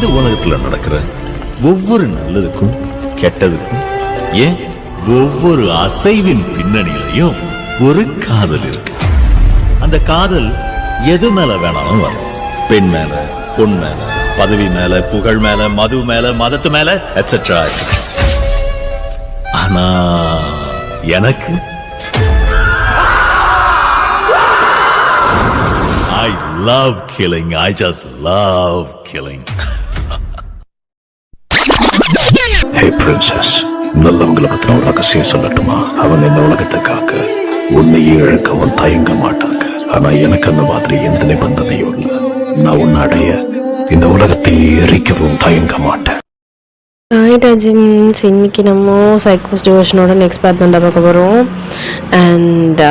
இந்த உலகத்துல நடக்கிற ஒவ்வொரு நல்லதுக்கும் கெட்டதுக்கும் ஏன் ஒவ்வொரு அசைவின் பின்னணியிலையும் ஒரு காதல் இருக்கு. அந்த காதல் எது மேல வேணாலும் வரும். பெண் மேல, பொன் மேல, பதவி மேல, புகழ் மேல, மது மேல, மதத்து மேல, எட்ஸெட்ரா. ஆனா எனக்கு I love killing. I just love killing. Hey princess, நல்லவங்களை பத்தின ஒரு ரகசியம் சொல்லட்டுமா? அவன் இந்த உலகத்தை காக்க உன்னையே இழக்கவும் தயங்க மாட்டாங்க. ஆனா எனக்கு அந்த மாதிரி எந்த நிபந்தனையும் இல்லை. நான் உன்னை அடைய இந்த உலகத்தை எரிக்கவும் தயங்க மாட்டேன். ஹாய் ராஜிம்ஸ், இன்றைக்கி நம்ம சைக்கோஸ் டிவோஷனோட நெக்ஸ்ட் பார்ட் தான் பார்க்க போகிறோம். அண்ட்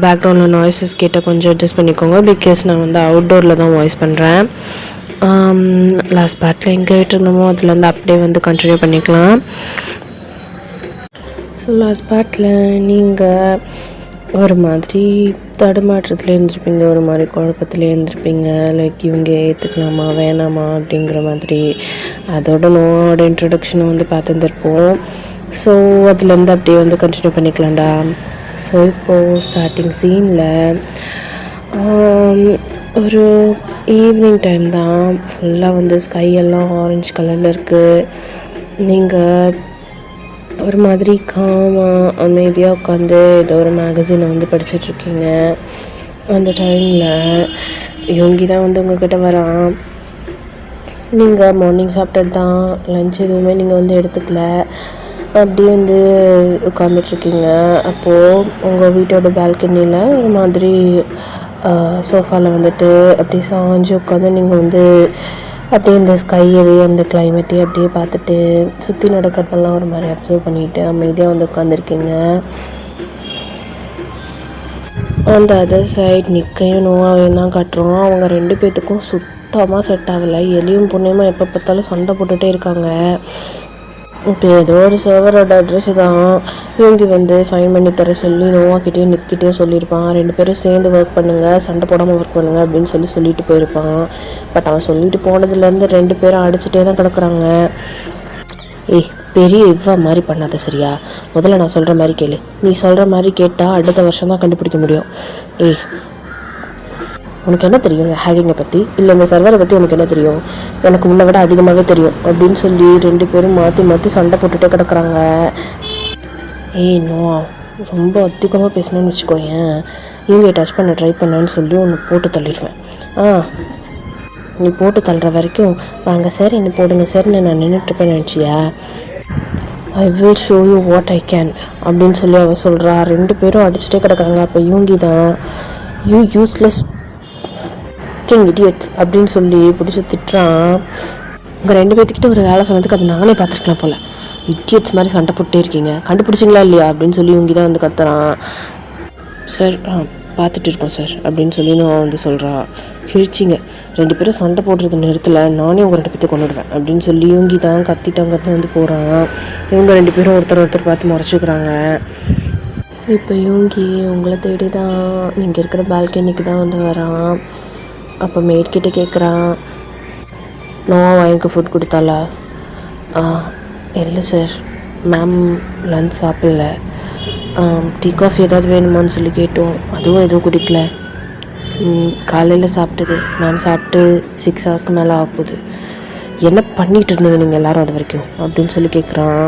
பேக்ரவுண்டில் நாய்ஸஸ் கேட்டால் கொஞ்சம் அட்ஜஸ்ட் பண்ணிக்கோங்க, பிகாஸ் நான் வந்து அவுட்டோரில் தான் வாய்ஸ் பண்ணுறேன். லாஸ்ட் பார்ட்டில் எங்கே விட்டுருந்தோமோ அதுலேருந்து அப்படியே வந்து கண்டினியூ பண்ணிக்கலாம். ஸோ லாஸ்ட் பார்ட்டில் நீங்கள் ஒரு மாதிரி தடுமாற்றத்தில் இருந்திருப்பீங்க, ஒரு மாதிரி குழப்பத்தில் இருந்திருப்பீங்க. லைக் இவங்க ஏற்றுக்கலாமா வேணாமா அப்படிங்கிற மாதிரி. அதோட நோவோட இன்ட்ரடக்ஷனை வந்து பார்த்துருப்போம். ஸோ அதுலேருந்து அப்படியே வந்து கண்டினியூ பண்ணிக்கலாம்டா. ஸோ இப்போது ஸ்டார்டிங் சீனில் ஒரு ஈவினிங் டைம் தான். ஃபுல்லாக வந்து ஸ்கை எல்லாம் ஆரஞ்சு கலரில் இருக்குது. நீங்கள் ஒரு மாதிரி காமாக அமைதியாக உட்காந்து ஏதோ ஒரு மேகசினை வந்து படிச்சிட்ருக்கீங்க. அந்த டைமில் யோங்கி தான் வந்து உங்கள்கிட்ட வரான். நீங்கள் மார்னிங் சாப்பிட்டது தான், லஞ்ச் எதுவுமே நீங்கள் வந்து எடுத்துக்கல, அப்படியே வந்து உட்காந்துட்ருக்கீங்க. அப்போது உங்கள் வீட்டோட பால்கனியில் ஒரு மாதிரி சோஃபாவில் வந்துட்டு அப்படியே சாஞ்சு உட்காந்து நீங்கள் வந்து அப்படியே இந்த ஸ்கையவே அந்த கிளைமேட்டையே அப்படியே பார்த்துட்டு சுற்றி நடக்கிறதெல்லாம் ஒரு மாதிரி அப்சர்வ் பண்ணிவிட்டு அமைதியாக வந்து உட்காந்துருக்கீங்க. அந்த அதர் சைட் நிக்கையும் நோவாவையும் தான் காட்டுறோம். அவங்க ரெண்டு பேர்த்துக்கும் சுத்தமாக செட் ஆகலை. எலியும் புண்ணியமா எப்போ பார்த்தாலும் சண்டை போட்டுகிட்டே இருக்காங்க. இப்போ ஏதோ ஒரு சர்வரோட அட்ரெஸ்ஸு தான் இவங்க வந்து ஃபைன் பண்ணி தர சொல்லி நோவாக்கிட்டேயும் நிற்கிட்டே சொல்லியிருப்பான். ரெண்டு பேரும் சேர்ந்து ஒர்க் பண்ணுங்கள், சண்டை போடாமல் ஒர்க் பண்ணுங்கள் அப்படின்னு சொல்லிட்டு போயிருப்பான். பட் அவன் சொல்லிட்டு போனதுலேருந்து ரெண்டு பேரும் அடிச்சுட்டே தான் கிடக்குறாங்க. பெரிய இவ்வா மாதிரி பண்ணாத சரியா? முதல்ல நான் சொல்கிற மாதிரி கேளு. நீ சொல்கிற மாதிரி கேட்டால் அடுத்த வருஷம் தான் கண்டுபிடிக்க முடியும். உனக்கு என்ன தெரியும் ஹேக்கிங்கை பற்றி? இல்லை இந்த சர்வரை பற்றி உனக்கு என்ன தெரியும்? எனக்கு உன்னை விட அதிகமாகவே தெரியும் அப்படின்னு சொல்லி ரெண்டு பேரும் மாற்றி மாற்றி சண்டை போட்டுகிட்டே கிடக்குறாங்க. நோ, ரொம்ப அதிகமாக பேசணும்னு வச்சுக்கோயேன், இவங்க டச் பண்ண ட்ரை பண்ணேன்னு சொல்லி ஒன்று போட்டு தள்ளிடுவேன். நீ போட்டு தள்ளுற வரைக்கும் வாங்க சார் என்னை போடுங்க சார்னு நான் நின்றுட்டுருப்பேன் நினச்சியா? I will show you what I can அப்படின்னு சொல்லி அவள் சொல்கிறா. ரெண்டு பேரும் அடிச்சுட்டே கிடக்குறாங்க. அப்போ யூங்கி தான் யூ யூஸ்லெஸ் இடியட்ஸ் அப்படின்னு சொல்லி பிடிச்சி திட்டுறான். உங்கள் ரெண்டு பேர்த்துக்கிட்ட ஒரு வேலை சொன்னதுக்கு அது நானே பார்த்துருக்கலாம் போல். இடியட்ஸ் மாதிரி சண்டை போட்டே இருக்கீங்க, கண்டுபிடிச்சிங்களா இல்லையா அப்படின்னு சொல்லி இவங்க தான் வந்து கத்துறான். சார் பார்த்துட்டு இருக்கோம் சார் அப்படின்னு சொல்லி நான் வந்து சொல்கிறான். கிழிச்சிங்க, ரெண்டு பேரும் சண்டை போடுறது நேரத்தில் நானே உங்கள் ரெண்டு பேர்த்து கொண்டுடுவேன் அப்படின்னு சொல்லி இவங்க தான் கத்திட்டாங்கிறது வந்து போகிறான். இவங்க ரெண்டு பேரும் ஒருத்தர் பார்த்து முறைச்சிக்கிறாங்க. இப்போ யோங்கி உங்களை தேடி தான் நீங்கள் இருக்கிற பால்கனிக்கு தான் வந்து வரான். அப்போ மேட்கிட்ட கேட்குறான், நோவா எனக்கு ஃபுட் கொடுத்தாளா? இல்லை சார், மேம் லன்ச் சாப்பிடல. டீ காஃபி ஏதாவது வேணுமான்னு சொல்லி கேட்டோம், அதுவும் எதுவும் குடிக்கல. காலையில் சாப்பிட்டது மேம் சாப்பிட்டு 6 ஹவர்ஸ்க்கு மேலே ஆகுது. என்ன பண்ணிகிட்டு இருந்தீங்க நீங்கள் எல்லோரும் அது வரைக்கும் அப்படின்னு சொல்லி கேட்குறான்.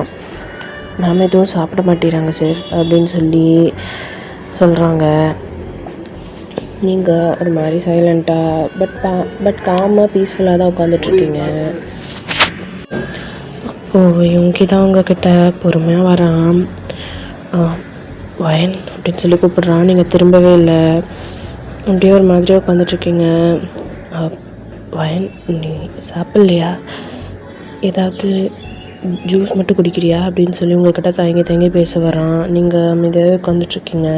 மேம் எதுவும் சாப்பிட மாட்டேறாங்க சார் அப்படின்னு சொல்லி சொல்கிறாங்க. நீங்கள் ஒரு மாதிரி சைலண்ட்டாக பட் காமாக பீஸ்ஃபுல்லாக தான் உட்காந்துட்ருக்கீங்க. அப்போது இவங்க தான் உங்ககிட்ட பொறுமையாக வரான். வயன் அப்படின்னு சொல்லி கூப்பிட்றான். நீங்கள் திரும்பவே இல்லை, அப்படியே ஒரு மாதிரி உட்காந்துட்ருக்கீங்க. வயன் நீ சாப்பிட்லையா? ஏதாவது ஜூஸ் மட்டும் குடிக்கிறியா அப்படின்னு சொல்லி உங்கள்கிட்ட தயங்கி பேச வரான். நீங்கள் அமைதியாகவே உட்காந்துட்ருக்கீங்க.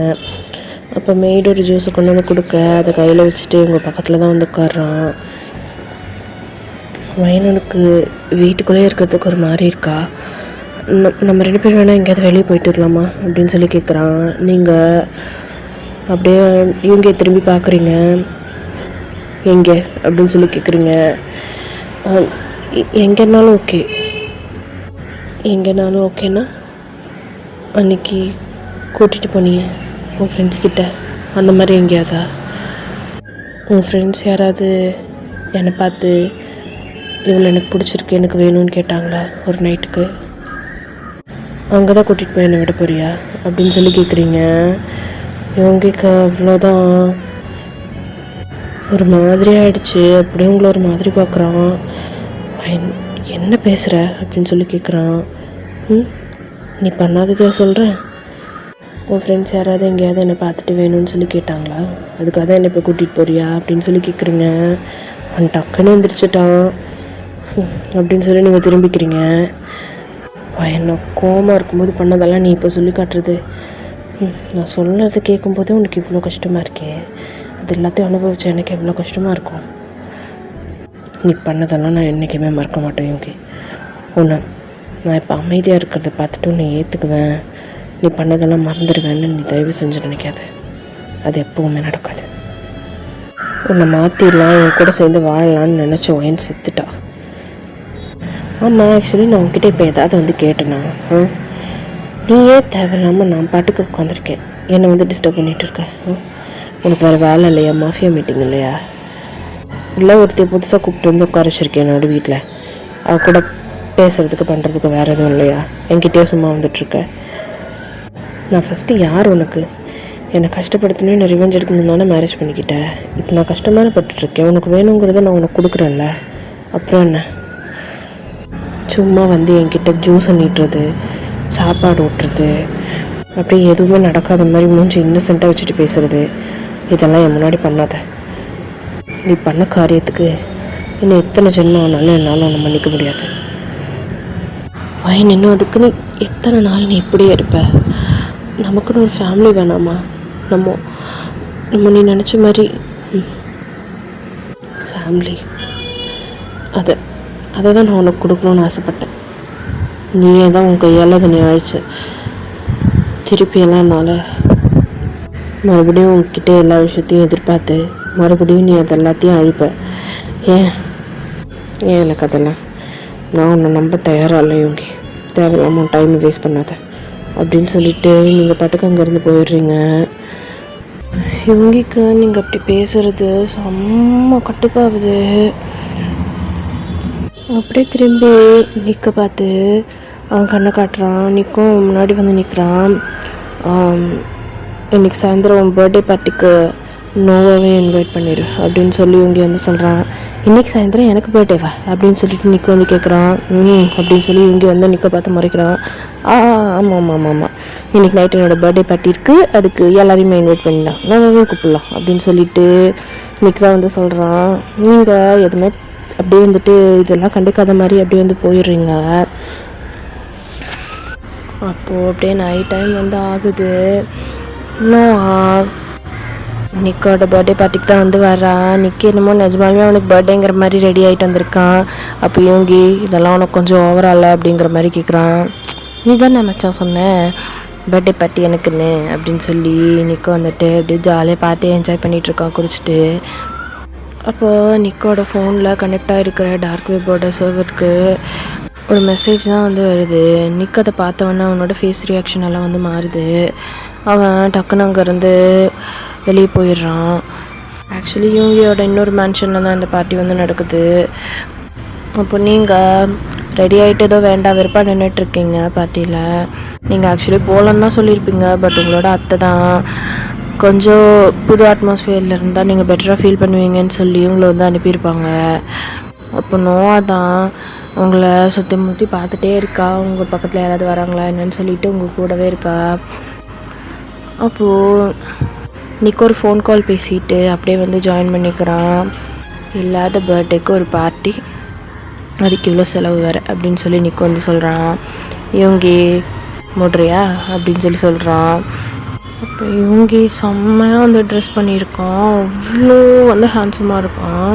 அப்போ மெய்டு ஒரு ஜூஸை கொண்டு வந்து கொடுக்க அதை கையில் வச்சுட்டு உங்கள் பக்கத்தில் தான் வந்து உட்காடுறான். வயனுக்கு வீட்டுக்குள்ளே இருக்கிறதுக்கு ஒரு மாதிரி இருக்கா? நம்ம ரெண்டு பேரும் வேணால் எங்கேயாவது வெளியே போயிட்டு வரலாமா அப்படின்னு சொல்லி கேட்குறான். நீங்கள் அப்படியே இவங்க திரும்பி பார்க்குறீங்க. எங்கே அப்படின்னு சொல்லி கேட்குறீங்க. எங்கேனாலும் ஓகே. எங்கேனாலும் ஓகேண்ணா அன்றைக்கி கூட்டிகிட்டு போனீங்க உன் ஃப்ரெண்ட்ஸ் கிட்ட, அந்த மாதிரி எங்கேயாவதா? உன் ஃப்ரெண்ட்ஸ் யாராவது என்னை பார்த்து இவ்வளோ எனக்கு பிடிச்சிருக்கு, எனக்கு வேணும்னு கேட்டாங்களா ஒரு நைட்டுக்கு? அங்கே தான் கூட்டிகிட்டு போய் என்னை விட போறியா அப்படின்னு சொல்லி கேட்குறீங்க. இவங்களுக்கு அவ்வளோதான் ஒரு மாதிரி ஆயிடுச்சு. அப்படியே உங்களை ஒரு மாதிரி பார்க்குறான். என்ன பேசுகிற அப்படின்னு சொல்லி கேட்குறான். நீ பண்ணாததா சொல்கிறேன். உன் ஃப்ரெண்ட்ஸ் யாராவது எங்கேயாவது என்னை பார்த்துட்டு வேணும்னு சொல்லி கேட்டாங்களா? அதுக்காக தான் என்னை இப்போ கூட்டிகிட்டு போறியா அப்படின்னு சொல்லி கேட்குறீங்க. அவன் டக்குன்னு எந்திரிச்சிட்டான் அப்படின்னு சொல்லி நீங்கள் திரும்பிக்கிறீங்க. என்ன கோவமாக இருக்கும்போது பண்ணதெல்லாம் நீ இப்போ சொல்லி காட்டுறது. நான் சொல்கிறத கேட்கும்போதே உனக்கு இவ்வளோ கஷ்டமாக இருக்கே. அது எல்லாத்தையும் அனுபவிச்சா எனக்கு எவ்வளோ கஷ்டமாக இருக்கும். நீ பண்ணதெல்லாம் நான் என்றைக்குமே மறக்க மாட்டேன் யோகி. ஒன்று, நான் இப்போ அமைதியாக இருக்கிறத பார்த்துட்டு உன்னை ஏற்றுக்குவேன், நீ பண்ணதெல்லாம் மறந்துடுவேன்னு நீ தயவு செஞ்சு நினைக்காத. அது எப்போவுமே நடக்காது. உன்னை மாற்றிடலாம், உன் கூட சேர்ந்து வாழலான்னு நினச்சோம், ஏன் செத்துட்டா. ஆமாம், ஆக்சுவலி நான் உன்கிட்ட இப்போ ஏதாவது வந்து கேட்டேனா? நீயே தேவையில்லாமல் நான் பாட்டுக்கு உட்காந்துருக்கேன், என்னை வந்து டிஸ்டர்ப் பண்ணிகிட்டு இருக்கேன். உனக்கு வேறு வேலை இல்லையா? மாஃபியா மீட்டிங் இல்லையா? இல்லை ஒருத்தைய புதுசாக கூப்பிட்டு வந்து உட்கார வச்சுருக்கேன் என்னோட வீட்டில். அவ கூட பேசுகிறதுக்கு பண்ணுறதுக்கு வேறு எதுவும் இல்லையா? என்கிட்டயே சும்மா வந்துட்டுருக்க. நான் ஃபஸ்ட்டு யார் உனக்கு? என்னை கஷ்டப்படுத்தினே நான் ரிவெஞ்ச் எடுக்கணும் தானே மேரேஜ் பண்ணிக்கிட்டேன். இப்போ நான் கஷ்டம் தானே பட்டுட்ருக்கேன். உனக்கு வேணுங்கிறத நான் உனக்கு கொடுக்குறேன்ல, அப்புறம் என்ன? சும்மா வந்து என்கிட்ட ஜூஸை நீட்டுறது, சாப்பாடு ஊட்டுறது, அப்படியே எதுவுமே நடக்காத மாதிரி மூஞ்சி இன்னசென்ட்டாக வச்சுட்டு பேசுகிறது, இதெல்லாம் என் முன்னாடி பண்ணாத. நீ பண்ண காரியத்துக்கு இன்னும் எத்தனை ஜென்மம் ஆனாலும் என்னால் ஒன்று மன்னிக்க முடியாது. இன்னும் அதுக்கு நீ எத்தனை நாள் நீ இப்படியே இருப்ப? நமக்குன்னு ஒரு ஃபேமிலி வேணாமா? நம்ம நீ நினச்ச மாதிரி ஃபேமிலி, அதை தான் நான் உனக்கு கொடுக்கணுன்னு ஆசைப்பட்டேன். நீயே தான் உன் கையால் அதை நீ அழிச்ச. திருப்பியெல்லாம் என்னால் மறுபடியும் உன்கிட்ட எல்லா விஷயத்தையும் எதிர்பார்த்து மறுபடியும் நீ அது எல்லாத்தையும் அழிப்ப. ஏன் எனக்கு அதெல்லாம் நான் உன்னை நம்ப தயாராக இல்லை யோகி. தேவையில்லாமல் டைமை வேஸ்ட் பண்ணாத அப்படின்னு சொல்லிட்டு நீங்கள் பாட்டுக்கு அங்கேருந்து போயிடுறீங்க. யோகிக்கு நீங்கள் அப்படி பேசுகிறது செம்ம கட்டுப்பாகுது. அப்படியே திரும்பி நிற்க பார்த்து அவன் கண்ணை காட்டுறான். நிற்கும் முன்னாடி வந்து நிற்கிறான். இன்றைக்கி சாயந்தரம் உன் பர்த்டே பார்ட்டிக்கு நோவாவே இன்வைட் பண்ணிடு அப்படின்னு சொல்லி இவங்க வந்து சொல்கிறான். இன்றைக்கி சாயந்தரம் எனக்கு பர்த்டேவா அப்படின்னு சொல்லிட்டு நிற்க வந்து கேட்குறான். அப்படின்னு சொல்லி இவங்க வந்து நிற்க பார்த்து முறைக்கிறான். ஆமாம் ஆமாம் ஆமாம் ஆமாம், இன்றைக்கி நைட் என்னோடய பர்த்டே பார்ட்டி இருக்குது, அதுக்கு எல்லாரையுமே இன்வைட் பண்ணிடலாம், நோவாவே கூப்பிடலாம் அப்படின்னு சொல்லிட்டு நிற்கிறா வந்து சொல்கிறான். நீங்கள் எதுவுமே அப்படியே வந்துட்டு இதெல்லாம் கண்டுக்காத மாதிரி அப்படியே வந்து போயிடுறீங்க. அப்போது அப்படியே நைட் டைம் வந்து ஆகுது. இன்னும் நிக்கோட பர்த்டே பார்ட்டிக்கு தான் வந்து வரான். நிக்கி என்னமோ நிஜமாலுமே அவனுக்கு பர்த்டேங்கிற மாதிரி ரெடி ஆகிட்டு வந்திருக்கான். அப்போ யோகி இதெல்லாம் உனக்கு கொஞ்சம் ஓவரால அப்படிங்கிற மாதிரி கேட்குறான். நீ தான் மச்சான் சொன்னேன் பர்த்டே பார்ட்டி எனக்குன்னு அப்படின்னு சொல்லி நிக்கோ வந்துட்டு அப்படியே ஜாலியாக பார்ட்டி என்ஜாய் பண்ணிகிட்ருக்கான் குடிச்சிட்டு. அப்போது நிக்கோட ஃபோனில் கனெக்ட் ஆகிருக்கிற டார்க் வெப்போட சர்வருக்கு ஒரு மெசேஜ் தான் வந்து வருது. நிக் அதை பார்த்தவொன்னே அவனோட ஃபேஸ் ரியாக்ஷன் எல்லாம் வந்து மாறுது. அவன் டக்குன்னு அங்கேருந்து வெளியே போயிடுறான். ஆக்சுவலி யோகியோட இன்னொரு மேன்ஷனில் தான் இந்த பார்ட்டி வந்து நடக்குது. அப்போ நீங்கள் ரெடி ஆகிட்டு ஏதோ வேண்டாம் வெறுப்பாக நின்றுட்டுருக்கீங்க பார்ட்டியில். நீங்கள் ஆக்சுவலி போகலன்னு தான் சொல்லியிருப்பீங்க, பட் உங்களோட அத்தை தான் கொஞ்சம் புது அட்மாஸ்ஃபியரில் இருந்தால் நீங்கள் பெட்டராக ஃபீல் பண்ணுவீங்கன்னு சொல்லி உங்களை வந்து அனுப்பியிருப்பாங்க. அப்போ நோவா தான் உங்களை சுற்றி முற்றி பார்த்துட்டே இருக்கா, உங்கள் பக்கத்தில் யாராவது வராங்களா என்னன்னு சொல்லிட்டு உங்கள் கூடவே இருக்கா. அப்போது நிக்கு ஒரு ஃபோன் கால் பேசிட்டு அப்படியே வந்து ஜாயின் பண்ணிக்கிறான். இல்லாத பர்த்டேக்கு ஒரு பார்ட்டி, அதுக்கு இவ்வளோ செலவு வேறு அப்படின்னு சொல்லி நிக்கு வந்து சொல்கிறான். இவங்கி மூடுறியா அப்படின்னு சொல்லி சொல்கிறான். அப்போ இவங்கி செம்மையாக வந்து ட்ரெஸ் பண்ணியிருக்கான், அவ்வளோ வந்து ஹேண்ட்ஸமாக இருக்கான்.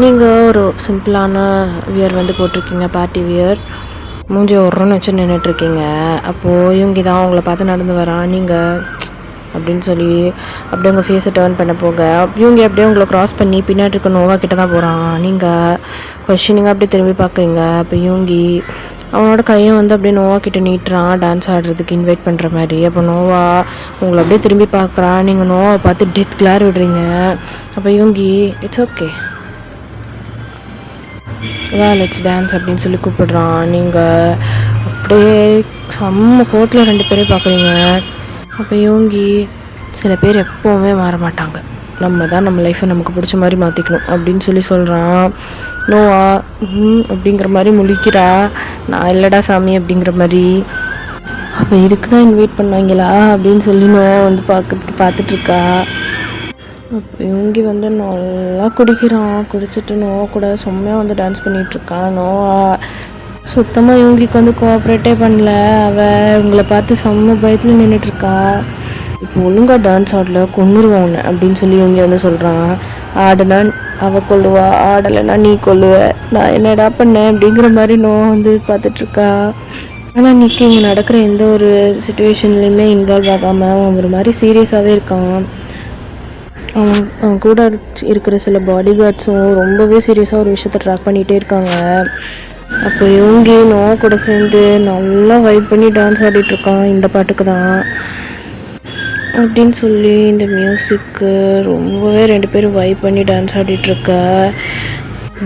நீங்கள் ஒரு சிம்பிளான வியர் வந்து போட்டிருக்கீங்க, பார்ட்டி வியர், மூஞ்சி ஒருன்னு வச்சு நின்றுட்டுருக்கீங்க. அப்போது இவங்க தான் உங்களை பார்த்து நடந்து வரான். நீங்கள் அப்படின்னு சொல்லி அப்படியே உங்கள் ஃபேஸை டேர்ன் பண்ண போக இவங்க அப்படியே உங்களை க்ராஸ் பண்ணி பின்னாடி இருக்க நோவா கிட்ட தான் போகிறான். நீங்கள் கொஷினிங்காக அப்படியே திரும்பி பார்க்குறீங்க. அப்போ யூங்கி அவனோட கையை வந்து அப்படியே நோவா கிட்ட நீட்டுறான் டான்ஸ் ஆடுறதுக்கு இன்வைட் பண்ணுற மாதிரி. அப்போ நோவா உங்களை அப்படியே திரும்பி பார்க்குறான். நீங்கள் நோவாவை பார்த்து டெத் கிளார் விடுறீங்க. அப்போ யூங்கி இட்ஸ் ஓகே லெட்ஸ் டான்ஸ் அப்படின்னு சொல்லி கூப்பிடுறான். நீங்கள் அப்படியே செம்ம கோட்டில் 2 பேரையும் பார்க்குறீங்க. அப்போ யூங்கி சில பேர் எப்போவுமே மாற மாட்டாங்க, நம்ம தான் நம்ம லைஃப்பை நமக்கு பிடிச்ச மாதிரி மாற்றிக்கணும் அப்படின்னு சொல்லி சொல்கிறான். நோவா அப்படிங்கிற மாதிரி முழிக்கிறா. நான் இல்லைடா சாமி அப்படிங்கிற மாதிரி. அப்போ இதுக்கு தான் இன்வைட் பண்ணாங்களா அப்படின்னு சொல்லி நோவா வந்து பார்த்துட்ருக்கா. அப்போ இவங்க வந்து நல்லா குடிக்கிறான். குடிச்சிட்டு நோவா கூட செம்மையாக வந்து டான்ஸ் பண்ணிகிட்ருக்கான். நோவா சுத்தமாக இவங்களுக்கு வந்து கோஆப்ரேட்டே பண்ணல. அவள் உங்களை பார்த்து செம்ம பயத்தில் நின்றுட்டுருக்கா. இப்போ ஒழுங்காக டான்ஸ் ஆடல கொன்னுருவான் உன்னை அப்படின்னு சொல்லி இவங்க வந்து சொல்கிறான். ஆடுனா அவள் கொல்லுவா, ஆடலைன்னா நீ கொல்லுவ, நான் என்னடா பண்ணேன் அப்படிங்கிற மாதிரி நோவா வந்து பார்த்துட்ருக்கா. ஆனால் நிற்க இங்கே நடக்கிற எந்த ஒரு சுச்சுவேஷன்லேயுமே இன்வால்வ் ஆகாமல் அவன் ஒரு மாதிரி சீரியஸாகவே இருக்கான். அவன் கூட இருக்கிற சில பாடி கார்ட்ஸும் ரொம்பவே சீரியஸாக ஒரு விஷயத்தை ட்ராக் பண்ணிகிட்டே இருக்காங்க. அப்போ இவங்க நோவா கூட சேர்ந்து நல்லா வைப் பண்ணி டான்ஸ் ஆடிட்டுருக்கான் இந்த பாட்டுக்கு தான் அப்படின்னு சொல்லி. இந்த மியூசிக்கு ரொம்பவே 2 பேரும் வைப் பண்ணி டான்ஸ் ஆடிட்டுருக்க.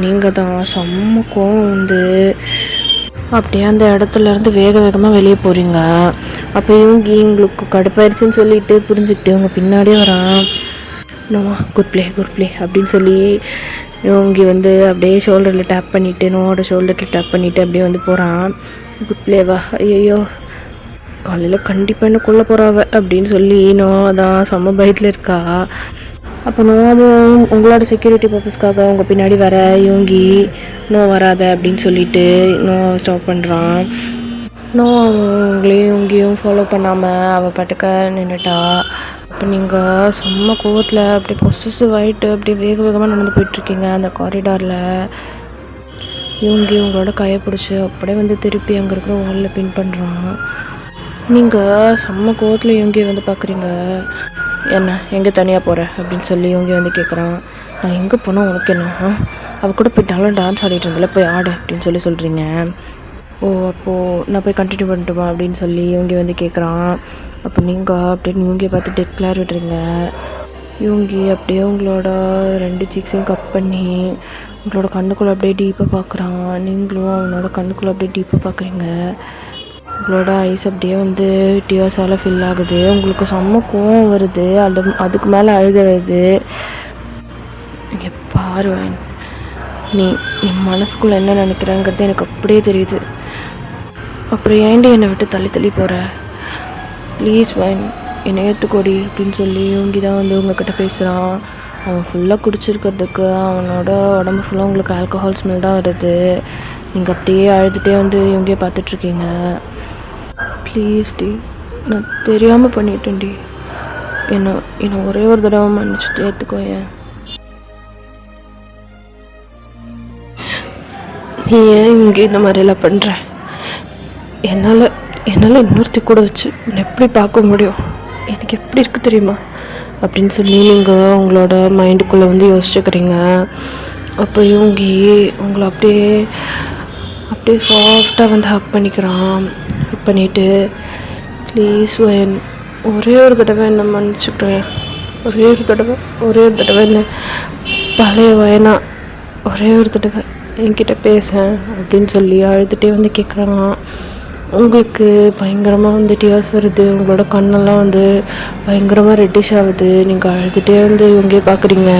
நீங்கள் தான் செம்ம கோவம் வந்து அப்படியே அந்த இடத்துலேருந்து வேகமாக வெளியே போகிறீங்க. அப்போ இவங்க உங்களுக்கு கடுப்பாயிருச்சுன்னு சொல்லிட்டு புரிஞ்சுக்கிட்டு உங்கள் பின்னாடியே வரான். நோவா குட் ப்ளே அப்படின்னு சொல்லி இவங்க வந்து அப்படியே ஷோல்டரில் டேப் பண்ணிவிட்டு நோவோட ஷோல்டரில் டேப் பண்ணிவிட்டு அப்படியே வந்து போகிறான். குட் ப்ளேவா, ஐயோ காலையில் கண்டிப்பாக என்ன கொல்ல போகிறாவ அப்படின்னு சொல்லி நோவா தான் செம்ம பயத்தில் இருக்கா. அப்போ நோவும் உங்களோட செக்யூரிட்டி பர்பஸ்க்காக உங்கள் பின்னாடி வர யோங்கி நோ வராத அப்படின்னு சொல்லிட்டு நோவை ஸ்டாப் பண்ணுறான். உங்களையும் இங்கேயும் ஃபாலோ பண்ணாமல் அவள் பாட்டுக்க நின்றுட்டா. அப்போ நீங்கள் செம்ம கோவத்தில் அப்படியே பொசசிவ் ஆகிட்டு அப்படியே வேகமாக நடந்து போயிட்டுருக்கீங்க அந்த காரிடாரில். இவங்க உங்களோட கையை பிடிச்சி அப்படியே வந்து திருப்பி அங்கே இருக்கிற வாலில் பின் பண்ணுறான். நீங்கள் செம்ம கோவத்தில் இவங்க வந்து பார்க்குறீங்க. என்ன எங்கே தனியாக போகிற அப்படின்னு சொல்லி இவங்க வந்து கேட்குறான். நான் எங்கே போனால் உனக்கு என்ன, அவள் கூட போயிட்டாலும் டான்ஸ் ஆடிட்டு இருந்தால போய் ஆடு அப்படின்னு சொல்லி சொல்கிறீங்க. ஓ அப்போது நான் போய் கண்டினியூ பண்ணட்டுமா அப்படின்னு சொல்லி இவங்க வந்து கேட்குறான். அப்போ நீங்கள் அப்படின்னு இவங்க பார்த்து டெட் கிளார் விடுறீங்க. இவங்க அப்படியே உங்களோட 2 சீக்ஸையும் கப் பண்ணி உங்களோட கண்ணுக்குள்ளே அப்படியே டீப்பாக பார்க்குறான். நீங்களும் அவனோட கண்ணுக்குள்ளே அப்படியே டீப்பாக பார்க்குறீங்க. உங்களோட ஐஸ் அப்படியே வந்து டியர்ஸால் ஃபில் ஆகுது. உங்களுக்கு செம்ம கோவம் வருது. அதுக்கு மேலே அழுக வருது. இங்கே பாருவேன், நீ என் மனசுக்குள்ளே என்ன நினைக்கிறேங்கிறது எனக்கு அப்படியே தெரியுது. அப்புறம் ஏன்டி என்னை விட்டு தள்ளி போகிற, ப்ளீஸ் வைன் என்னை ஏற்றுக்கோடி அப்படின்னு சொல்லி இவங்க தான் வந்து உங்ககிட்ட பேசுகிறான். அவன் ஃபுல்லாக குடிச்சிருக்கிறதுக்கு அவனோட உடம்பு ஃபுல்லாக உங்களுக்கு ஆல்கஹால் ஸ்மெல் தான் வருது. நீங்கள் அப்படியே அழுதுகிட்டே வந்து இவங்க பார்த்துட்ருக்கீங்க. ப்ளீஸ் டி, நான் தெரியாமல் பண்ணிட்டேன்டி, என்னை ஒரே ஒரு தடவை மன்னிச்சுட்டு ஏற்றுக்கோயேன். நீ ஏன் இங்கே இந்த மாதிரியெல்லாம் பண்ணுற? என்னால் இன்னொருத்தி கூட வச்சு என்னை எப்படி பார்க்க முடியும்? எனக்கு எப்படி இருக்குது தெரியுமா அப்படின்னு சொல்லி நீங்கள் உங்களோட மைண்டுக்குள்ளே வந்து யோசிச்சுக்கிறீங்க. அப்போ இவங்க உங்களை அப்படியே சாஃப்டாக வந்து ஹக் பண்ணிக்கிறான். ஹக் பண்ணிவிட்டு ப்ளீஸ் வயன் ஒரே ஒரு தடவை என்ன மன்னிச்சுக்கிறேன், ஒரே ஒரு தடவை என்ன பழைய வயனா ஒரே ஒரு தடவை என்கிட்ட பேசேன் அப்படின்னு சொல்லி அழுதுகிட்டே வந்து கேட்குறான். உங்களுக்கு பயங்கரமாக வந்து டியர்ஸ் வருது. உங்களோட கண்ணெல்லாம் வந்து பயங்கரமாக ரெட்டிஷ் ஆகுது. நீங்கள் அழுதுகிட்டே வந்து இவங்கே பார்க்குறீங்க.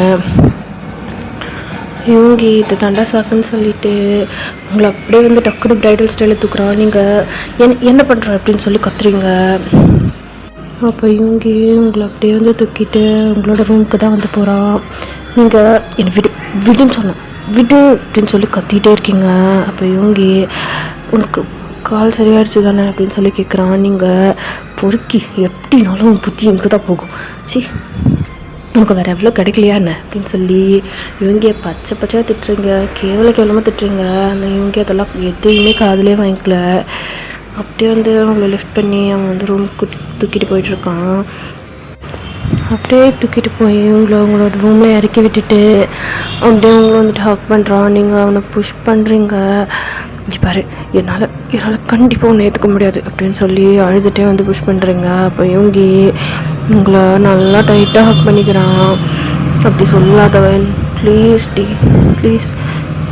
இவங்க இது தண்டா சாக்குன்னு சொல்லிட்டு உங்களை அப்படியே வந்து டக்குனு ப்ரைடல் ஸ்டைலில் தூக்குறான். நீங்கள் என்ன பண்ணுற அப்படின்னு சொல்லி கத்துறீங்க. அப்போ இவங்க உங்களை அப்படியே வந்து தூக்கிட்டு உங்களோட ரூமுக்கு தான் வந்து போகிறான். நீங்கள் என்னை விடுன்னு சொன்னேன், விடு அப்படின்னு சொல்லி கத்திகிட்டே இருக்கீங்க. அப்போ இவங்க உனக்கு கால் சரியாயிடுச்சு தானே அப்படின்னு சொல்லி கேட்குறான். நீங்கள் பொறுக்கி எப்படினாலும் புத்தி இங்கே தான் போகும், சி உனக்கு வேறு எவ்வளோ கிடைக்கலையா என்ன அப்படின்னு சொல்லி இவங்க பச்சையாக திட்டுறீங்க, கேவலமாக திட்டுறீங்க. ஆனால் இவங்க அதெல்லாம் எதையுமே காதுலேயே வாங்கிக்கல. அப்படியே வந்து அவங்கள லிஃப்ட் பண்ணி அவன் வந்து ரூம் தூக்கிட்டு போயிட்டுருக்கான். அப்படியே தூக்கிட்டு போய் உங்களோட ரூமில் இறக்கி விட்டுட்டு அப்படியே உங்களை வந்துட்டு ஹக் பண்ணுறான். நீங்கள் அவனை புஷ் பண்ணுறீங்க. பாரு, என்னால் கண்டிப்பாக ஒன்று ஏற்றுக்க முடியாது அப்படின்னு சொல்லி அழுதுகிட்டே வந்து புஷ் பண்ணுறீங்க. அப்போ இவங்கி உங்களை நல்லா டைட்டாக ஹக் பண்ணிக்கிறான். அப்படி சொல்லாதவன், ப்ளீஸ் டி ப்ளீஸ்,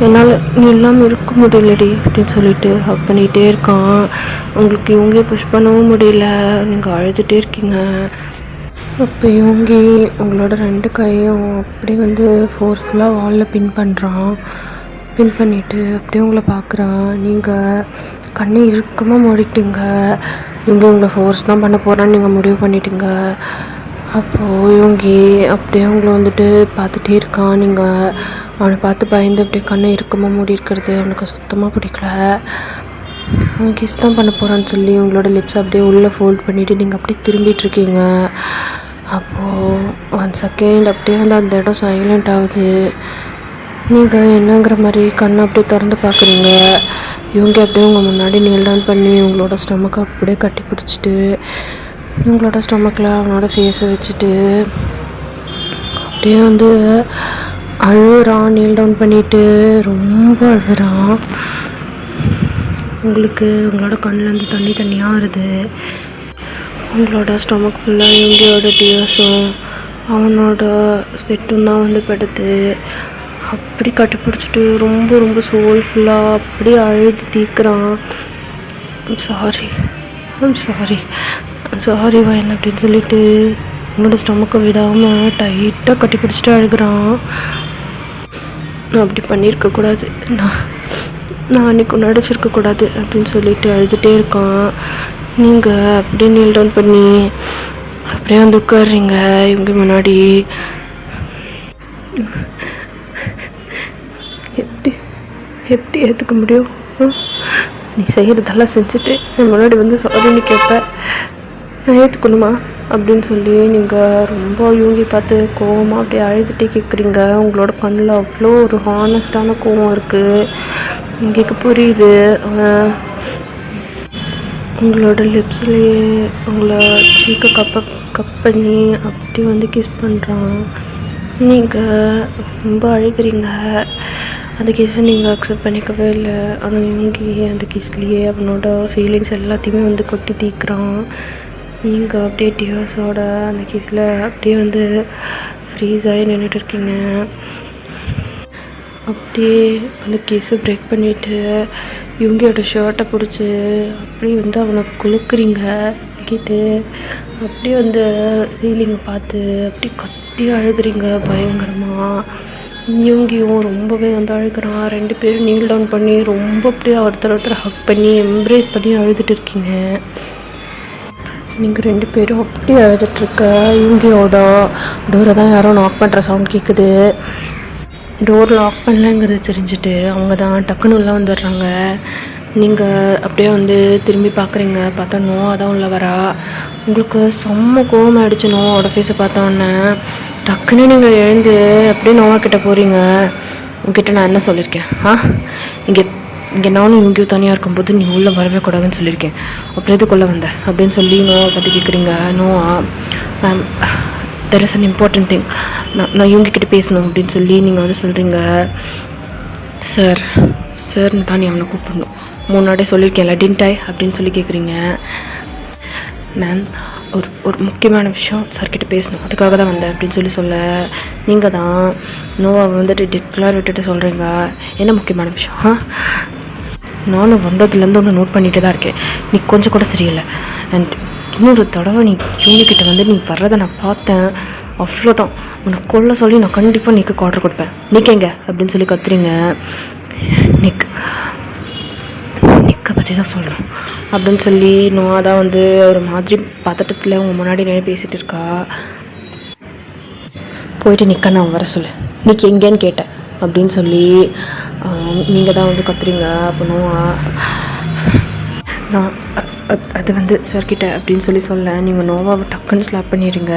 என்னால் நீ இல்லாமல் இருக்க முடியலடி அப்படின்னு சொல்லிட்டு ஹக் பண்ணிகிட்டே இருக்கான். உங்களுக்கு இவங்க புஷ் பண்ணவும் முடியல, நீங்கள் அழுதுகிட்டே இருக்கீங்க. அப்போ இவங்கி உங்களோட 2 கையும் அப்படியே வந்து ஃபோர்ஸ்ஃபுல்லாக வாலில் பின் பண்ணுறான். பின் பண்ணிவிட்டு அப்படியே உங்களை பார்க்குறான். நீங்கள் கண்ணை இறுக்கமாக மூடிட்டீங்க. இவங்க உங்களை ஃபோர்ஸ் தான் பண்ண போகிறான்னு நீங்கள் முடிவு பண்ணிட்டீங்க. அப்போது இவங்கி அப்படியே உங்களை வந்துட்டு பார்த்துட்டே இருக்கான். நீங்கள் அவனை பார்த்து பயந்து அப்படியே கண்ணை இறுக்கமாக மூடி இருக்கிறது அவனுக்கு சுத்தமாக பிடிக்கல. அவன் கிஸ் தான் பண்ண போகிறான்னு சொல்லி உங்களோட லிப்ஸ் அப்படியே உள்ளே ஃபோல்ட் பண்ணிவிட்டு நீங்கள் அப்படியே திரும்பிட்டுருக்கீங்க. அப்போது 1 செகண்ட் அப்படியே வந்து அந்த இடம் சைலண்ட் ஆகுது. நீங்கள் என்னங்கிற மாதிரி கண்ணை அப்படியே திறந்து பார்க்குறீங்க. இவங்க அப்படியே உங்கள் முன்னாடி நீல் டவுன் பண்ணி உங்களோட ஸ்டொமக்கை அப்படியே கட்டி பிடிச்சிட்டு உங்களோட ஸ்டொமக்கில் அவனோட ஃபேஸை வச்சுட்டு அப்படியே வந்து அழுகுறான். நீல் டவுன் பண்ணிவிட்டு ரொம்ப அழுகுறான். உங்களுக்கு உங்களோட கண்ணிலேருந்து தண்ணியாக வருது. உங்களோட ஸ்டொமக் ஃபுல்லாக இவங்களோட டியர்ஸும் அவனோட ஸ்வெட்டும் தான் வந்து படுது. அப்படி கட்டி பிடிச்சிட்டு ரொம்ப ரொம்ப சோல்ஃபுல்லாக அப்படி அழுது தீர்க்குறான். ஐம் சாரி வயன் அப்படின்னு சொல்லிட்டு உன்னோட ஸ்டொமக்கை விடாமல் டைட்டாக கட்டி பிடிச்சிட்டு அழுகிறான். நான் அப்படி பண்ணியிருக்கக்கூடாது, நான் அன்றைக்கி நடிச்சிருக்கக்கூடாது அப்படின்னு சொல்லிட்டு அழுதுகிட்டே இருக்கான். நீங்கள் அப்படியே நீல் டவுன் பண்ணி அப்படியே வந்து உட்காடுறீங்க இவங்க முன்னாடி. எப்படி ஏற்றுக்க முடியும்? நீ செய்கிறதெல்லாம் செஞ்சுட்டு என் முன்னாடி வந்து சாரின்னு கேட்பேன், நான் ஏற்றுக்கணுமா அப்படின்னு சொல்லி நீங்கள் ரொம்ப இவங்கி பார்த்து கோவமாக அப்படியே அழுதுகிட்டே கேட்குறீங்க. உங்களோட கண்ணில் அவ்வளோ ஒரு ஹானஸ்டான கோவம் இருக்குது. இங்கே புரியுது. உங்களோட லிப்ஸ்லேயே உங்களை சீக்கை கப் பண்ணி அப்படி வந்து கிஸ் பண்ணுறான். நீங்கள் ரொம்ப அழுகிறீங்க. அந்த கிஸ்ஸை நீங்கள் அக்செப்ட் பண்ணிக்கவே இல்லை. ஆனால் இவங்கி அந்த கிஸ்லேயே அவனோட ஃபீலிங்ஸ் எல்லாத்தையுமே வந்து கொட்டி தீர்க்குறான். நீங்கள் அப்படியே டியர்ஸோட அந்த கிஸ்ஸில் அப்படியே வந்து ஃப்ரீஸ் ஆகி நின்றுட்டு இருக்கீங்க. அப்படியே அந்த கிஸ்ஸை பிரேக் பண்ணிவிட்டு இவங்களோட ஷர்ட்டை பிடிச்சி அப்படியே வந்து அவனை குலுக்குறீங்க கிட்டு. அப்படியே வந்து சீலிங்கை பார்த்து அப்படியே கத்தி அழுகிறீங்க பயங்கரமாக. இவங்கியும் ரொம்பவே வந்து அழுகிறான். 2 பேரும் நீல் டவுன் பண்ணி ரொம்ப அப்படியே ஒருத்தர் ஹக் பண்ணி எம்ப்ரேஸ் பண்ணி அழுதுட்டு இருக்கீங்க. நீங்கள் 2 பேரும் அப்படியே அழுதுட்ருக்க இவங்கியோட டோரை தான் யாரோ நாக் பண்ணுற சவுண்ட் கேட்குது. டோர் லாக் பண்ணலங்கிறது தெரிஞ்சுட்டு அவங்க தான் டக்குன்னு உள்ளே வந்துடுறாங்க. நீங்கள் அப்படியே வந்து திரும்பி பார்க்குறீங்க. பார்த்தா அதான் உள்ள வரா. உங்களுக்கு செம்ம கோவம் ஆகிடுச்சு நோவோட ஃபேஸை பார்த்தோன்னே. டக்குன்னு நீங்கள் எழுந்து அப்படியே நோவாக்கிட்ட போகிறீங்க. உங்ககிட்ட நான் என்ன சொல்லியிருக்கேன்? இங்கே நானும் இவங்க தனியாக இருக்கும்போது நீ உள்ளே வரவே கூடாதுன்னு சொல்லியிருக்கேன். அப்புறம் எதுக்குள்ளே வந்த அப்படின்னு சொல்லி நோவை பற்றி கேட்குறீங்க. நோவா, ma'am there is an important thing, நான் இவங்கக்கிட்ட பேசணும் அப்படின்னு சொல்லி நீங்கள் வந்து சொல்கிறீங்க. சார்னு தான் நீ அவனை கூப்பிடணும், முன்னாடியே சொல்லியிருக்கேன்ல டின்டாய் அப்படின்னு சொல்லி கேட்குறீங்க. மேம் ஒரு முக்கியமான விஷயம் சார்கிட்ட பேசணும், அதுக்காக தான் வந்தேன் அப்படின்னு சொல்ல நீங்கள் தான் நோவாவை வந்துட்டு டிக்ளேர் விட்டுட்டு சொல்கிறீங்க. என்ன முக்கியமான விஷயம்? நானும் வந்ததுலேருந்து ஒன்று நோட் பண்ணிகிட்டு தான் இருக்கேன், நீ கொஞ்சம் கூட சரியில்லை. அண்ட் இன்னொரு தடவை நீ இவங்கக்கிட்ட வந்து நீ வர்றதை நான் பார்த்தேன், அவ்வளோதான், உனக்கு கொல்ல சொல்லி நான் கண்டிப்பாக நீக்கு ஆர்டர் கொடுப்பேன், நிற்கங்க அப்படின்னு சொல்லி கத்துறீங்க. நிற்க பற்றி தான் சொல்லணும் அப்படின்னு சொல்லி நோவா தான் வந்து ஒரு மாதிரி பதட்டத்தில் உங்கள் முன்னாடி நின்று பேசிகிட்டு இருக்கா. போயிட்டு நிற்க நான் வர சொல்லு, நிற்க எங்கேன்னு கேட்டேன் அப்படின்னு சொல்லி நீங்கள் தான் வந்து கத்துறீங்க. அப்போ நோவா, நான் அது வந்து சார்கிட்ட அப்படின்னு சொல்ல நீங்கள் நோவாவை டக்குன்னு ஸ்லாப் பண்ணிடுறீங்க.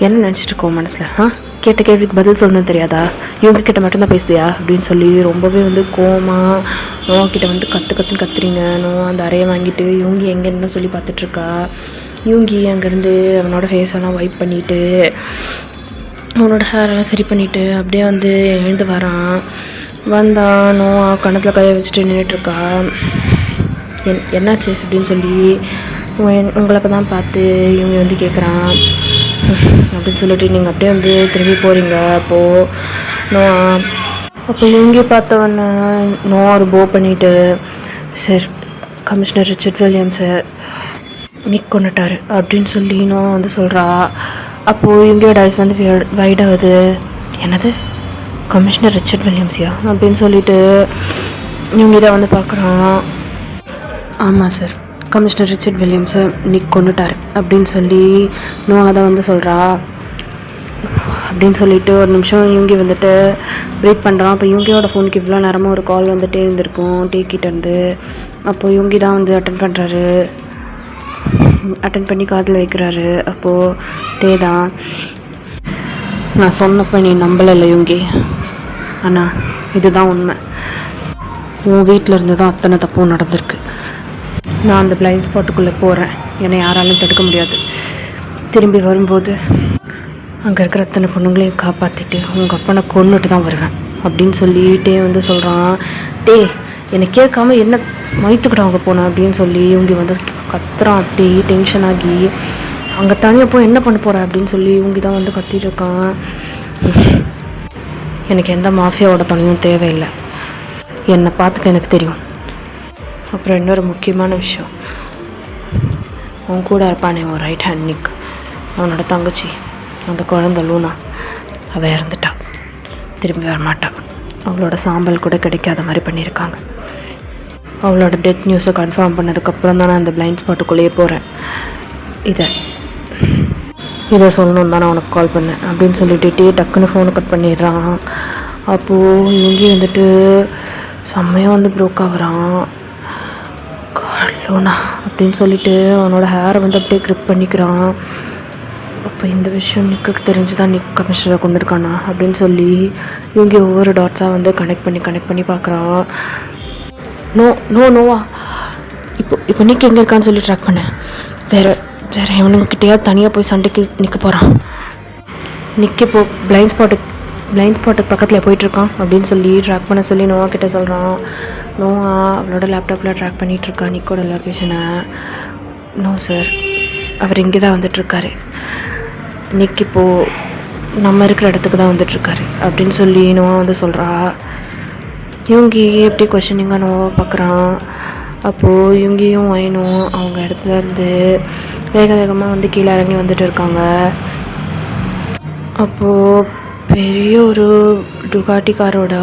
என்ன நினச்சிட்டு இருக்கோம் மனசில்? கேட்ட கேள்விக்கு பதில் சொல்லணும்னு தெரியாதா? இவங்கக்கிட்ட மட்டும்தான் பேசுவியா அப்படின்னு சொல்லி ரொம்பவே வந்து கோவமாக நோவாக்கிட்ட வந்து கற்றுன்னு கத்துறீங்க. நோவா அந்த அறையை வாங்கிட்டு இவங்க எங்கேன்னு தான் சொல்லி பார்த்துட்ருக்கா. யூங்கி அங்கேருந்து அவனோட ஃபேஸெல்லாம் வைப் பண்ணிவிட்டு அவனோட ஹேரெல்லாம் சரி பண்ணிவிட்டு அப்படியே வந்து எழுந்து வரான். வந்தானோ கணத்தில் கையை வச்சுட்டு நின்றுட்டுருக்கா. என்னாச்சு அப்படின்னு சொல்லி உங்களை இப்போ தான் பார்த்து இவங்க வந்து கேட்குறான். அப்படின்னு சொல்லிட்டு நீங்கள் அப்படியே வந்து திரும்பி போகிறீங்க. அப்போது அப்போ இவங்க பார்த்தவொன்னே ஒரு போ பண்ணிவிட்டு, சார் கமிஷனர் ரிச்சர்ட் வில்லியம்ஸை நிக் கொண்டுட்டார் அப்படின்னு சொல்லி வந்து சொல்கிறா. அப்போது இவங்களோட ஐஸ் வந்து வைடாகுது. என்னது கமிஷனர் ரிச்சர்ட் வில்லியம்ஸியா அப்படின்னு சொல்லிட்டு இவங்க இதை வந்து பார்க்குறான். ஆமாம் சார், கமிஷனர் ரிச்சர்ட் வில்லியம்ஸை நிக் கொண்டுட்டார் அப்படின்னு சொல்லி அதை வந்து சொல்கிறா. அப்படின்னு சொல்லிட்டு ஒரு நிமிஷம் இவங்க வந்துட்டு ப்ரீத் பண்ணுறான். அப்போ இவங்கியோட ஃபோனுக்கு இவ்வளோ நேரமாக ஒரு கால் வந்துட்டே இருந்திருக்கும் டேக்கிட்டேருந்து. அப்போது இவங்கி தான் வந்து அட்டன் பண்ணி காதில் வைக்கிறாரு. அப்போது தான் நான் சொன்னப்போ நீ நம்பலை இவங்கி, ஆனால் இதுதான் உண்மை. உன் வீட்டில் இருந்து தான் அத்தனை தப்பும் நடந்திருக்கு. நான் அந்த பிளைண்ட் ஸ்பாட்டுக்குள்ளே போகிறேன், என்னை யாராலையும் தடுக்க முடியாது. திரும்பி வரும்போது அங்கே இருக்கிற அத்தனை பொண்ணுங்களையும் காப்பாற்றிட்டு உங்கள் அப்பனை கொன்னுட்டு தான் வருவேன் அப்படின்னு சொல்லிட்டே வந்து சொல்கிறான். என்னை கேட்காம என்ன மைத்துக்கிட்ட அவங்க போனேன் அப்படின்னு சொல்லி இவங்க வந்து கத்துறான். அப்படி டென்ஷன் ஆகி அங்கே தனியாக போய் என்ன பண்ண போகிறேன் அப்படின்னு சொல்லி இவங்க தான் வந்து கத்திட்டு இருக்கான். எனக்கு எந்த மாஃபியாவோட துணையும் தேவையில்லை, என்னை பார்த்துக்க எனக்கு தெரியும். அப்புறம் இன்னொரு முக்கியமான விஷயம், அவன் கூட இருப்பானே உன் ரைட் ஹேண்ட் நிக், அவனோட தங்கச்சி அந்த குழந்தை லூனா, அவள் இறந்துட்டா, திரும்பி வரமாட்டா. அவளோட சாம்பல் கூட கிடைக்காத மாதிரி பண்ணியிருக்காங்க. அவளோட டெத் நியூஸை கன்ஃபார்ம் பண்ணதுக்கப்புறம் தான் நான் அந்த பிளைண்ட் ஸ்பாட்டுக்குள்ளேயே போகிறேன். இதை சொல்லணும் தான் நான் உனக்கு கால் பண்ணேன் அப்படின்னு சொல்லிட்டு டக்குன்னு ஃபோனை கட் பண்ணிடுறான். அப்போது இவங்க வந்துட்டு செம்மையாக வந்து ப்ரோக் ஆகுறான். லூனா அப்படின்னு சொல்லிட்டு அவனோட ஹேரை வந்து அப்படியே க்ரிப் பண்ணிக்கிறான். அப்போ இந்த விஷயம் நிக்கு தெரிஞ்சு தான் நிக் கமிஷனரை கொண்டு இருக்கானா அப்படின்னு சொல்லி இவங்க ஒவ்வொரு டாட்ஸாக வந்து கனெக்ட் பண்ணி பார்க்குறான். நோவா இப்போ நிக் எங்கே இருக்கான்னு சொல்லி ட்ராக் பண்ணேன். வேறு எவனுங்கிட்டையாவது தனியாக போய் சண்டைக்கு நிற்க போகிறான். நிக் இப்போ பிளைண்ட் ஸ்பாட்டுக்கு பக்கத்தில் போயிட்டுருக்கான் அப்படின்னு சொல்லி ட்ராக் பண்ண சொல்லி நோவா கிட்டே சொல்கிறான். நோவா அவளோட லேப்டாப்பில் ட்ராக் பண்ணிகிட்ருக்கா நிக்கோட லொக்கேஷனை. நோ சார், அவர் இங்கே தான் வந்துட்டுருக்காரு. நிக் இப்போது நம்ம இருக்கிற இடத்துக்கு தான் வந்துட்டுருக்காரு அப்படின்னு சொல்லி நோவா வந்து சொல்கிறா. இவங்க எப்படி கொஷனிங்காக நோவா பார்க்குறான். அப்போது இவங்கேயும் வயனும் அவங்க இடத்துல இருந்து வேகமாக வந்து கீழே இறங்கி வந்துட்டு இருக்காங்க. அப்போது பெரிய ஒரு டுகாட்டி காரோட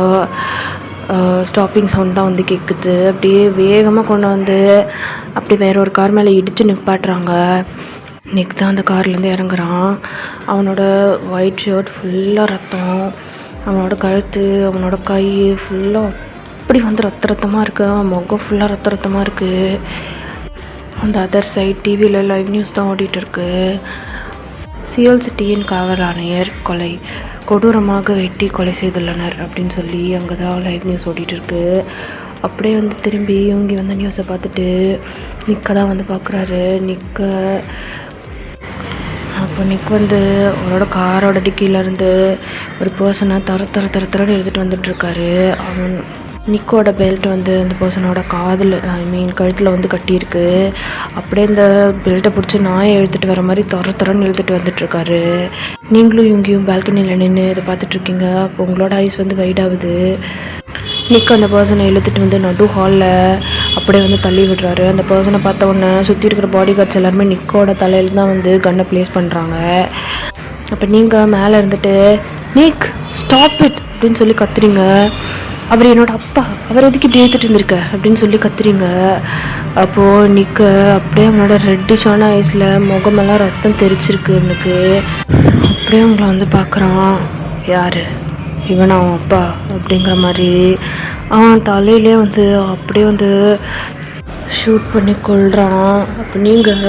ஸ்டாப்பிங் சவுண்ட் தான் வந்து கேட்குது. அப்படியே வேகமாக கொண்டு வந்து அப்படி வேற ஒரு கார் மேலே இடித்து நிப்பாட்டுறாங்க. நிக் தான் அந்த கார்லேருந்து இறங்குறான். அவனோட ஒயிட் ஷர்ட் ஃபுல்லாக ரத்தம், அவனோட கழுத்து, அவனோட கை ஃபுல்லாக அப்படி வந்து ரத்தமாக இருக்குது. அவன் முகம் ஃபுல்லாக ரத்தமாக இருக்குது. அந்த அதர் சைட் டிவியில் லைவ் நியூஸ் தான் ஓடிட்டுருக்கு. சியோல் சிட்டியின் காவல் ஆணையர் கொடூரமாக வெட்டி கொலை செய்துள்ளனர் அப்படின்னு சொல்லி அங்கே தான் லைவ் நியூஸ் ஓடிட்டுருக்கு. அப்படியே வந்து திரும்பி இவங்க வந்து நியூஸை பார்த்துட்டு நிக்கை தான் வந்து பார்க்குறாரு. அப்போ நிக் வந்து அவரோட காரோட டிக்கியிலேருந்து ஒரு பர்சனை தரன்னு எடுத்துகிட்டு வந்துட்டுருக்காரு. அவன் நிக்கோட பெல்ட் வந்து அந்த பர்சனோட கழுத்தில் வந்து கட்டியிருக்கு. அப்படியே இந்த பெல்ட்டை பிடிச்சி நாயை இழுத்துட்டு வர மாதிரி தரன்னு இழுத்துட்டு வந்துட்டுருக்காரு. நீங்களும் இவங்கேயும் பால்கனியில் நின்று இதை பார்த்துட்ருக்கீங்க. அப்போ உங்களோட ஐஸ் வந்து வைடாகுது. நிக் அந்த பர்சனை இழுத்துட்டு வந்து நடு ஹாலில் அப்படியே வந்து தள்ளி விடுறாரு. அந்த பர்சனை பார்த்த உடனே சுற்றி இருக்கிற பாடி கார்ட்ஸ் எல்லாருமே நிக்கோட தலையில் தான் வந்து கன்னை ப்ளேஸ் பண்ணுறாங்க. அப்போ நீங்கள் மேலே இருந்துட்டு நிக் ஸ்டாப் இட் அப்படின்னு சொல்லி கத்துறீங்க. அவர் என்னோட அப்பா, அவர் எதுக்கு இப்படி எடுத்துகிட்டு இருந்திருக்க அப்படின்னு சொல்லி கத்துறீங்க. அப்போது நிக்க அப்படியே அவனோட ரெட்டிஷான ஐஸில் முகமெல்லாம் ரத்தம் தெரிச்சிருக்கு. அவனுக்கு அப்படியே அவங்கள வந்து பார்க்குறான். யார் இவன்? அவன் அப்பா அப்படிங்கிற மாதிரி அவன் தலையிலே வந்து அப்படியே வந்து ஷூட் பண்ணி கொள்கிறான். அப்போ நீங்கள்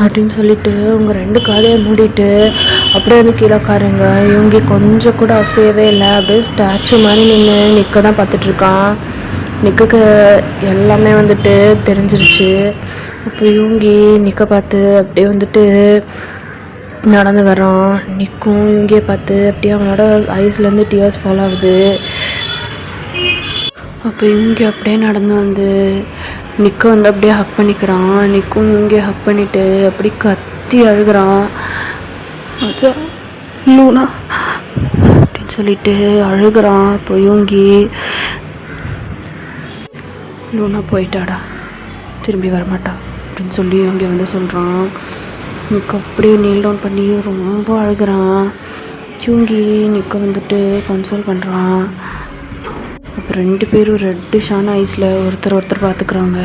அப்படின்னு சொல்லிட்டு உங்கள் 2 காலையும் மூடிட்டு அப்படியே வந்து கீழே உட்காருங்க. இவங்க கொஞ்சம் கூட அசையவே இல்லை. அப்படியே ஸ்டாச்சு மாதிரி நின்று நிற்க தான் பார்த்துட்ருக்கான். நிக்குக்கு எல்லாமே வந்துட்டு தெரிஞ்சிருச்சு. அப்போ யூங்கி நிக்க பார்த்து அப்படியே வந்துட்டு நடந்து வரான். நிக்கும் யூங்கியை பார்த்து அப்படியே அவனோட ஐஸ்லேருந்து டியர்ஸ் ஃபாலோ ஆகுது. அப்போ யூங்கி அப்படியே நடந்து வந்து நிக்க வந்து அப்படியே ஹக் பண்ணிக்கிறான். நிக்கும் யூங்கியை ஹக் பண்ணிட்டு அப்படி கத்தி அழுகிறான். அச்சா லூனா அப்படின்னு சொல்லிட்டு அழுகிறான். அப்போ யூங்கி லூனா போயிட்டாடா, திரும்பி வரமாட்டா அப்படின்னு சொல்லி யூங்கி வந்து சொல்கிறான். நிக்க அப்படியே நீல் டவுன் பண்ணி ரொம்ப அழுகிறான். யூங்கி நிக்க வந்துட்டு கன்சோல் பண்ணுறான். அப்போ 2 பேரும் ரெட்டிஷான ஐஸில் ஒருத்தர் பார்த்துக்குறாங்க.